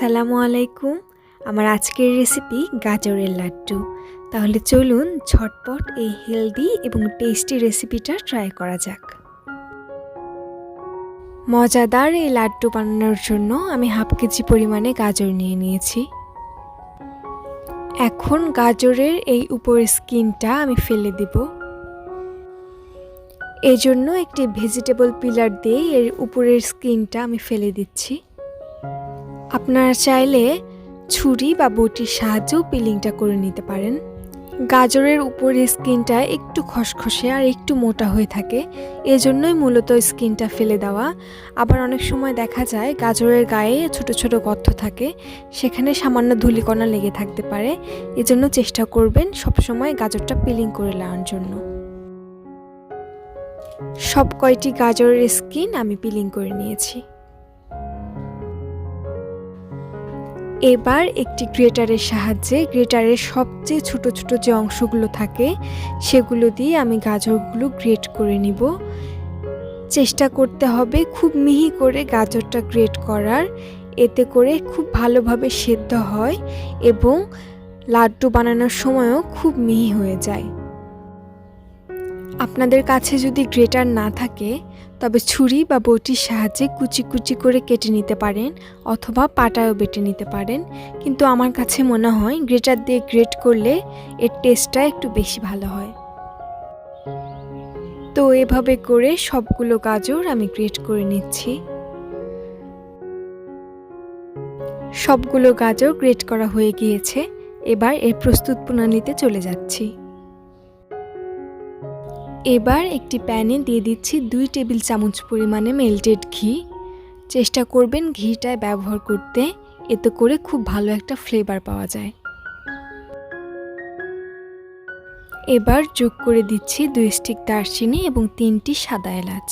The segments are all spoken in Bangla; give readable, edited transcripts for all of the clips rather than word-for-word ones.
আসসালামু আলাইকুম। আমার আজকের রেসিপি গাজরের লাড্ডু। তাহলে চলুন ঝটপট এই হেলদি এবং টেস্টি রেসিপিটা ট্রাই করা যাক। মজাদার এই লাড্ডু বানানোর জন্য আমি হাফ কেজি পরিমাণে গাজর নিয়ে নিয়েছি। এখন গাজরের এই উপরের স্কিনটা আমি ফেলে দিব। এজন্য একটি ভেজিটেবল পিলার দিয়ে এর উপরের স্কিনটা আমি ফেলে দিচ্ছি। আপনারা চাইলে ছুরি বা বটির সাহায্যেও পিলিংটা করে নিতে পারেন। গাজরের উপরের স্কিনটা একটু খসখসে আর একটু মোটা হয়ে থাকে, এজন্যই মূলত স্কিনটা ফেলে দেওয়া। আবার অনেক সময় দেখা যায় গাজরের গায়ে ছোট ছোট গর্ত থাকে, সেখানে সামান্য ধূলিকণা লেগে থাকতে পারে। এজন্য চেষ্টা করবেন সবসময় গাজরটা পিলিং করে নেওয়ার জন্য। সব কয়টি গাজরের স্কিন আমি পিলিং করে নিয়েছি। এবার একটি গ্রেটারের সাহায্যে গ্রেটারের সবচেয়ে ছোট ছোট যে অংশগুলো থাকে সেগুলো দিয়ে আমি গাজরগুলো গ্রেট করে নিব। চেষ্টা করতে হবে খুব মিহি করে গাজরটা গ্রেট করার, এতে করে খুব ভালোভাবে সেদ্ধ হয় এবং লাড্ডু বানানোর সময়ও খুব মিহি হয়ে যায়। আপনাদের কাছে যদি গ্রেটার না থাকে তবে ছুরি বা বটির সাহায্যে কুচি কুচি করে কেটে নিতে পারেন, অথবা পাটায়ও বেটে নিতে পারেন। কিন্তু আমার কাছে মনে হয় গ্রেটার দিয়ে গ্রেট করলে এর টেস্টটা একটু বেশি ভালো হয়। তো এভাবে করে সবগুলো গাজর আমি গ্রেট করে নিচ্ছি। সবগুলো গাজর গ্রেট করা হয়ে গিয়েছে। এবার এর প্রস্তুত প্রণালীতে চলে যাচ্ছি। এবার একটি প্যানে দিয়ে দিচ্ছি 2 টেবিল চামচ পরিমাণে মেল্টেড ঘি। চেষ্টা করবেন ঘিটা ব্যবহার করতে, এতে করে খুব ভালো একটা ফ্লেভার পাওয়া যায়। এবার যোগ করে দিচ্ছি 2 স্টিক দারচিনি এবং 3টি সাদা এলাচ।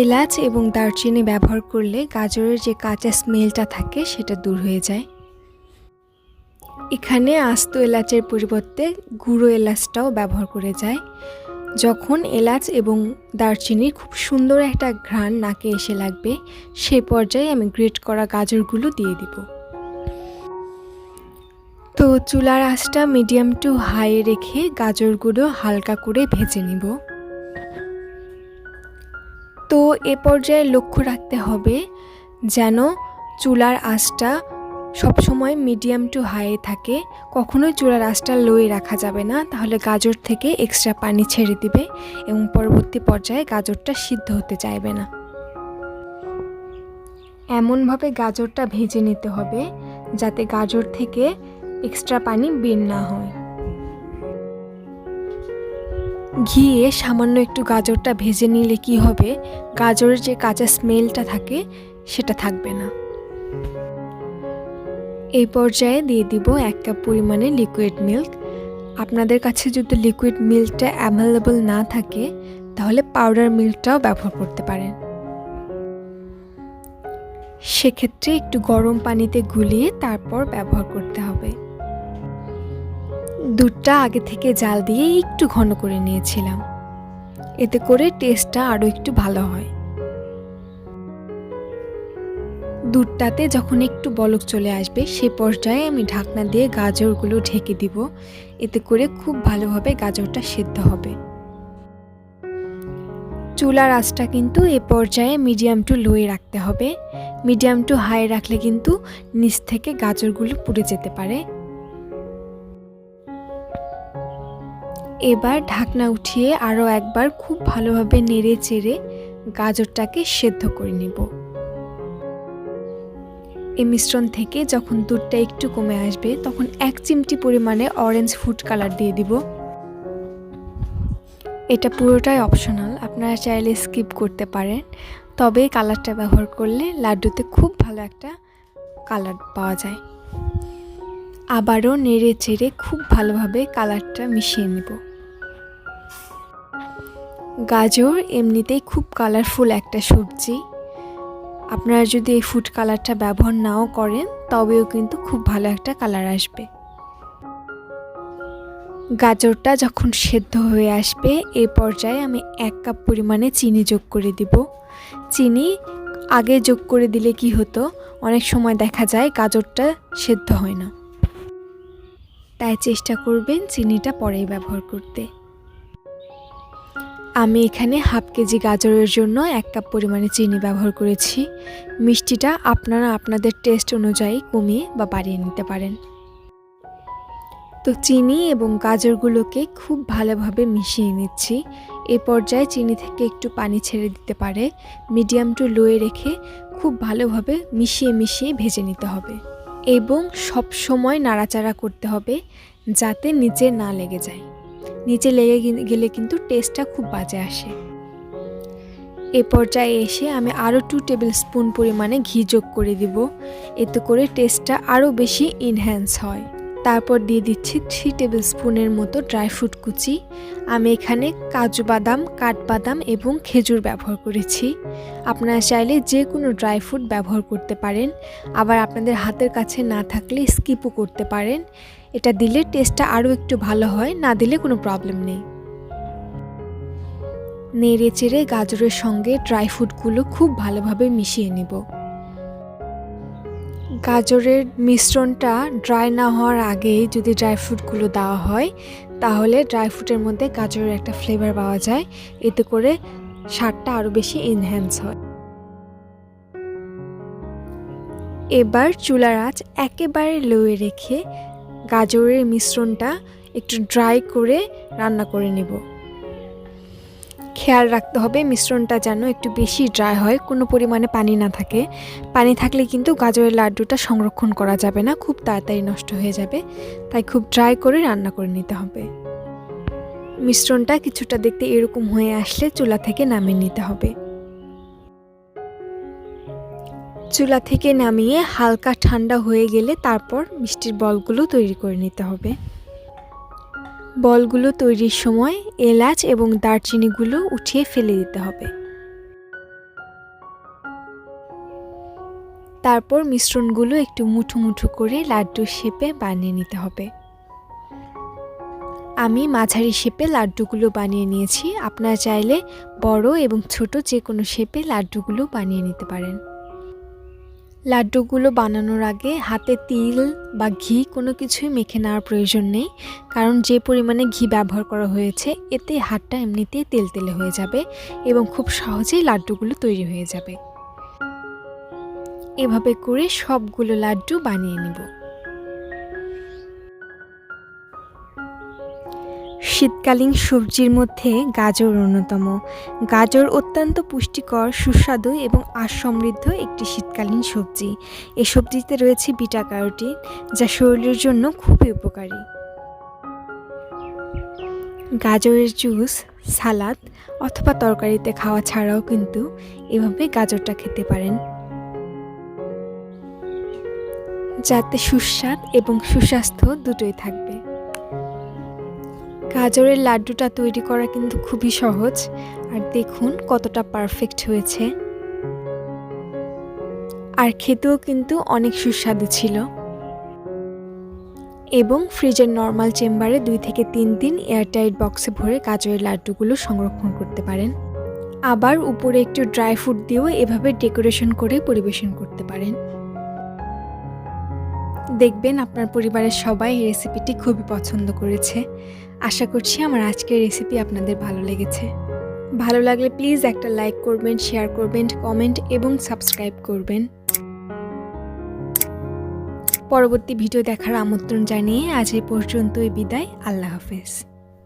এলাচ এবং দারচিনি ব্যবহার করলে গাজরের যে কাঁচা স্মেলটা থাকে সেটা দূর হয়ে যায়। এখানে আস্ত এলাচের পরিবর্তে গুঁড়ো এলাচটাও ব্যবহার করে যায়। যখন এলাচ এবং দারচিনির খুব সুন্দর একটা ঘ্রাণ নাকে এসে লাগবে, সেই পর্যায়ে আমি গ্রেট করা গাজরগুলো দিয়ে দিব। তো চুলার আঁচটা মিডিয়াম টু হাই রেখে গাজরগুলো হালকা করে ভেজে নিব। তো এ পর্যায়ে লক্ষ্য রাখতে হবে যেন চুলার আঁচটা সবসময় মিডিয়াম টু হাই থাকে। কখনোই চুলার আঁচটা লোয়ে রাখা যাবে না, তাহলে গাজর থেকে এক্সট্রা পানি ছেড়ে দিবে এবং পরবর্তী পর্যায়ে গাজরটা সিদ্ধ হতে চাইবে না। এমনভাবে গাজরটা ভেজে নিতে হবে যাতে গাজর থেকে এক্সট্রা পানি বের না হয়। ঘিয়ে সামান্য একটু গাজরটা ভেজে নিলে কি হবে, গাজরের যে কাঁচা স্মেলটা থাকে সেটা থাকবে না। এই পর্যায়ে দিয়ে দিব 1 কাপ পরিমাণে লিকুইড মিল্ক। আপনাদের কাছে যদি লিকুইড মিল্কটা অ্যাভেলেবল না থাকে তাহলে পাউডার মিল্কটাও ব্যবহার করতে পারেন। সেক্ষেত্রে একটু গরম পানিতে গুলিয়ে তারপর ব্যবহার করতে হবে। দুধটা আগে থেকে জাল দিয়ে একটু ঘন করে নিয়েছিলাম, এতে করে টেস্টটা আরও একটু ভালো হয়। দুধটাতে যখন একটু বলক চলে আসবে সে পর্যায়ে আমি ঢাকনা দিয়ে গাজরগুলো ঢেকে দিব, এতে করে খুব ভালোভাবে গাজরটা সিদ্ধ হবে। চুলার আঁচটা কিন্তু এ পর্যায়ে মিডিয়াম টু লোয়ে রাখতে হবে। মিডিয়াম টু হাই রাখলে কিন্তু নিচ থেকে গাজরগুলো পুড়ে যেতে পারে। এবার ঢাকনা উঠিয়ে আরও একবার খুব ভালোভাবে নেড়ে চেড়ে গাজরটাকে সেদ্ধ করে নিব। এই মিশ্রণ থেকে যখন দুধটা একটু কমে আসবে তখন 1 চিমটি পরিমাণে অরেঞ্জ ফুড কালার দিয়ে দিব। এটা পুরোটাই অপশনাল, আপনারা চাইলে স্কিপ করতে পারেন, তবে কালারটা ব্যবহার করলে লাড্ডুতে খুব ভালো একটা কালার পাওয়া যায়। আবারও নেড়ে চেড়ে খুব ভালোভাবে কালারটা মিশিয়ে নেব। গাজর এমনিতেই খুব কালারফুল একটা সবজি, আপনারা যদি এই ফুড কালারটা ব্যবহার নাও করেন তবেও কিন্তু খুব ভালো একটা কালার আসবে। গাজরটা যখন সেদ্ধ হয়ে আসবে এই পর্যায়ে আমি 1 কাপ পরিমাণে চিনি যোগ করে দিব। চিনি আগে যোগ করে দিলে কি হতো, অনেক সময় দেখা যায় গাজরটা সেদ্ধ হয় না। তাই চেষ্টা করবেন চিনিটা পরেই ব্যবহার করতে। আমি এখানে হাফ কেজি গাজরের জন্য 1 কাপ পরিমাণে চিনি ব্যবহার করেছি। মিষ্টিটা আপনারা আপনাদের টেস্ট অনুযায়ী কমিয়ে বা বাড়িয়ে নিতে পারেন। তো চিনি এবং গাজরগুলোকে খুব ভালোভাবে মিশিয়ে নিচ্ছি। এই পর্যায়ে চিনি থেকে একটু পানি ছেড়ে দিতে পারে। মিডিয়াম টু লোয়ে রেখে খুব ভালোভাবে মিশিয়ে ভেজে নিতে হবে এবং সব সময় নাড়াচাড়া করতে হবে যাতে নিচে না লেগে যায়। নিচে লেগে গেলে কিন্তু টেস্টটা খুব বাজে আসে। এ পর্যায়ে এসে আমি আরও 2 টেবিল স্পুন পরিমাণে ঘি যোগ করে দিব, এতে করে টেস্টটা আরও বেশি এনহ্যান্স হয়। তারপর দিয়ে দিচ্ছি 3 টেবিল স্পুনের মতো ড্রাই ফ্রুট কুচি। আমি এখানে কাজু বাদাম, কাঠবাদাম এবং খেজুর ব্যবহার করেছি। আপনারা চাইলে যে কোনো ড্রাই ফ্রুট ব্যবহার করতে পারেন, আবার আপনাদের হাতের কাছে না থাকলে স্কিপও করতে পারেন। এটা দিলে টেস্টটা আরও একটু ভালো হয়, না দিলে কোনো প্রবলেম নেই। নেড়ে চেড়ে গাজরের সঙ্গে ড্রাই ফ্রুটগুলো খুব ভালোভাবে মিশিয়ে নেব। গাজরের মিশ্রণটা ড্রাই না হওয়ার আগেই যদি ড্রাই ফ্রুটগুলো দেওয়া হয়, তাহলে ড্রাই ফ্রুটের মধ্যে গাজরের একটা ফ্লেভার পাওয়া যায়, এতে করে স্বাদটা আরও বেশি এনহ্যান্স হয়। এবার চুলার আঁচ একেবারে লোয়ে রেখে গাজরের মিশ্রণটা একটু ড্রাই করে রান্না করে নেব। খেয়াল রাখতে হবে মিশ্রণটা যেন একটু বেশি ড্রাই হয়, কোনো পরিমাণে পানি না থাকে। পানি থাকলে কিন্তু গাজরের লাড্ডুটা সংরক্ষণ করা যাবে না, খুব তাড়াতাড়ি নষ্ট হয়ে যাবে। তাই খুব ড্রাই করে রান্না করে নিতে হবে। মিশ্রণটা কিছুটা দেখতে এরকম হয়ে আসলে চুলা থেকে নামিয়ে নিতে হবে। চুলা থেকে নামিয়ে হালকা ঠান্ডা হয়ে গেলে তারপর মিষ্টির বলগুলো তৈরি করে নিতে হবে। বলগুলো তৈরির সময় এলাচ এবং দারচিনিগুলো উঠিয়ে ফেলে দিতে হবে। তারপর মিশ্রণগুলো একটু মুঠো মুঠো করে লাড্ডুর শেপে বানিয়ে নিতে হবে। আমি মাঝারি শেপে লাড্ডুগুলো বানিয়ে নিয়েছি। আপনারা চাইলে বড় এবং ছোট যে কোনো শেপে লাড্ডুগুলো বানিয়ে নিতে পারেন। লাড্ডুগুলো বানানোর আগে হাতে তিল বা ঘি কোনো কিছুই মেখে নেওয়ার প্রয়োজন নেই, কারণ যে পরিমাণে ঘি ব্যবহার করা হয়েছে এতে হাতটা এমনিতেই তেলতেলে হয়ে যাবে এবং খুব সহজেই লাড্ডুগুলো তৈরি হয়ে যাবে। এভাবে করে সবগুলো লাড্ডু বানিয়ে নেব। শীতকালীন সবজির মধ্যে গাজর অন্যতম। গাজর অত্যন্ত পুষ্টিকর, সুস্বাদু এবং আঁশ সমৃদ্ধ একটি শীতকালীন সবজি। এই সবজিতে রয়েছে বিটা ক্যারোটিন, যা শরীরের জন্য খুবই উপকারী। গাজরের জুস, সালাদ অথবা তরকারিতে খাওয়া ছাড়াও কিন্তু এভাবে গাজরটা খেতে পারেন, যাতে সুস্বাদ এবং সুস্বাস্থ্য দুটোই থাকবে। গাজরের লাড্ডুটা তৈরি করা কিন্তু খুবই সহজ, আর দেখুন কতটা পারফেক্ট হয়েছে, আর খেতেও কিন্তু অনেক সুস্বাদু ছিল। এবং ফ্রিজের নর্মাল চেম্বারে 2 থেকে 3 দিন এয়ারটাইট বক্সে ভরে গাজরের লাড্ডুগুলো সংরক্ষণ করতে পারেন। আবার উপরে একটু ড্রাই ফ্রুট দিয়েও এভাবে ডেকোরেশন করে পরিবেশন করতে পারেন। দেখবেন আপনার পরিবারের সবাই এই রেসিপিটি খুবই পছন্দ করেছে। আশা করছি আমার আজকের রেসিপি আপনাদের ভালো লেগেছে। ভালো লাগলে প্লিজ একটা লাইক করবেন, শেয়ার করবেন, কমেন্ট এবং সাবস্ক্রাইব করবেন। পরবর্তী ভিডিও দেখার আমন্ত্রণ জানিয়ে আজ এই পর্যন্তই বিদায়। আল্লাহ হাফেজ।